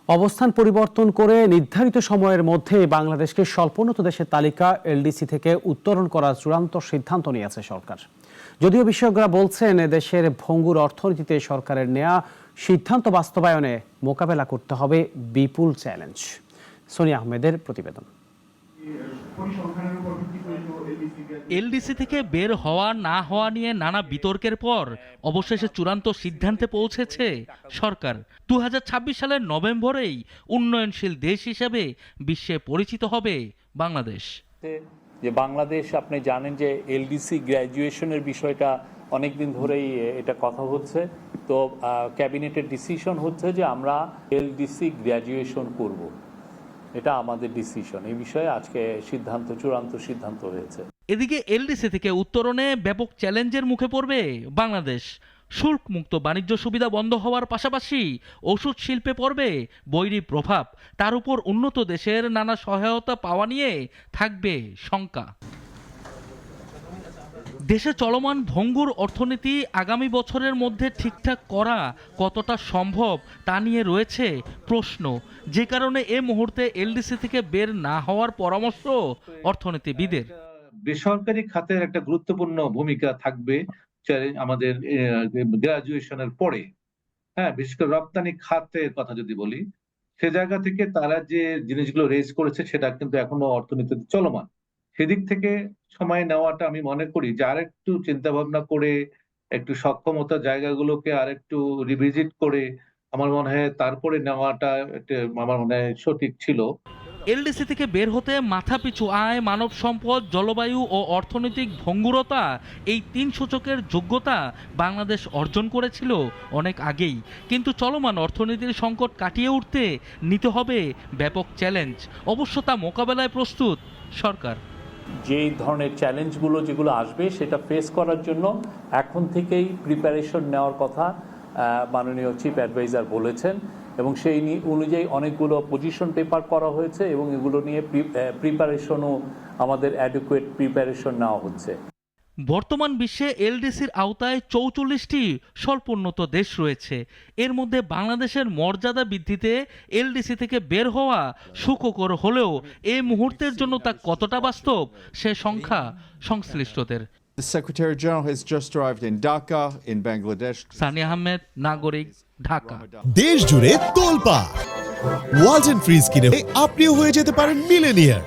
অবস্থান পরিবর্তন করে নির্ধারিত সময়ের মধ্যে বাংলাদেশকে স্বল্পোন্নত দেশের তালিকা এলডিসি থেকে উত্তরণ করার চূড়ান্ত সিদ্ধান্ত নিয়েছে সরকার। যদিও বিশেষজ্ঞরা বলছেন দেশের ভঙ্গুর অর্থনীতিতে সরকারের নেয়া সিদ্ধান্ত বাস্তবায়নে মোকাবেলা করতে হবে বিপুল চ্যালেঞ্জ। সোনিয়া আহমেদের প্রতিবেদন। এলডিসি থেকে বের হওয়া না হওয়া নিয়ে নানা বিতর্কের পর অবশেষে চূড়ান্ত সিদ্ধান্তে পৌঁছেছে সরকার। 2026 সালের নভেম্বরেই উন্নয়নশীল দেশ হিসেবে বিশ্বে পরিচিত হবে বাংলাদেশ। যে বাংলাদেশ, আপনি জানেন যে এলডিসি গ্র্যাজুয়েশনের বিষয়টা অনেকদিন ধরেই এটা কথা হচ্ছে, তো ক্যাবিনেটের ডিসিশন হচ্ছে যে আমরা এলডিসি গ্র্যাজুয়েশন করব। এটা আমাদের ডিসিশন, এই বিষয়ে আজকে চূড়ান্ত সিদ্ধান্ত হয়েছে। এদিকে এলডিসি থেকে উত্তরণে ব্যাপক চ্যালেঞ্জের মুখে পড়বে বাংলাদেশ। শুল্ক মুক্ত বাণিজ্য সুবিধা বন্ধ হওয়ার পাশাপাশি ওষুধ শিল্পে পড়বে বৈরী প্রভাব। তার উপর উন্নত দেশের নানা সহায়তা পাওয়া নিয়ে থাকবে শঙ্কা। দেশে চলমান ভঙ্গুর অর্থনীতি আগামী বছরের মধ্যে ঠিকঠাক করা কতটা সম্ভব তা নিয়ে রয়েছে প্রশ্ন, যে কারণে এ মুহূর্তে এলডিসি থেকে বের না হওয়ার পরামর্শ অর্থনীতিবিদের। বেসরকারি খাতের একটা গুরুত্বপূর্ণ ভূমিকা থাকবে আমাদের গ্রাজুয়েশনের পরে। হ্যাঁ, বিশেষ করে রপ্তানি খাতের কথা যদি বলি, সে জায়গা থেকে তারা যে জিনিসগুলো রেজ করেছে সেটা কিন্তু এখনো অর্থনীতিতে চলমান। সেদিক থেকে সময় নেওয়াটা আমি মনে করি যে আরেকটু চিন্তা ভাবনা করে, একটু সক্ষমতা জায়গাগুলোকে আরেকটু রিভিজিট করে আমার মনে হয় তারপরে নেওয়াটা আমার মনে হয় সঠিক ছিল। এলডিসি থেকে বের হতে মাথাপিছু আয়, মানব সম্পদ, জলবায়ু ও অর্থনৈতিক ভঙ্গুরতা, এই 3 সূচকের যোগ্যতা বাংলাদেশ অর্জন করেছিল অনেক আগেই। কিন্তু চলমান অর্থনীতির সংকট কাটিয়ে উঠতে নিতে হবে ব্যাপক চ্যালেঞ্জ। অবশ্য তা মোকাবেলায় প্রস্তুত সরকার। যেই ধরনের চ্যালেঞ্জগুলো যেগুলো আসবে সেটা ফেস করার জন্য এখন থেকেই প্রিপারেশন নেওয়ার কথা মাননীয় চিফ অ্যাডভাইজার বলেছেন, এবং সেই অনুযায়ী অনেকগুলো পজিশন পেপার করা হয়েছে এবং এগুলো নিয়ে প্রিপারেশনও আমাদের অ্যাডিকুয়েট প্রিপারেশন নেওয়া হচ্ছে। বর্তমান বিশ্বে এলডিসির আওতায় 44টি স্বল্পোন্নত দেশ রয়েছে। এর মধ্যে বাংলাদেশের মর্যাদা বৃদ্ধিতে এলডিসি থেকে বের হওয়া সুখকর হলেও এই মুহূর্তের জন্য তা কতটা বাস্তব সে সংখ্যা সংশ্লিষ্টদের। The Secretary General has just arrived in Dhaka in Bangladesh. Sania Ahmed, নাগরিক, ঢাকা। দেশ জুড়ে তোলপাড় ওয়ালটন ফ্রিজ কিনে আপনিও হয়ে যেতে পারেন মিলেনিয়ার।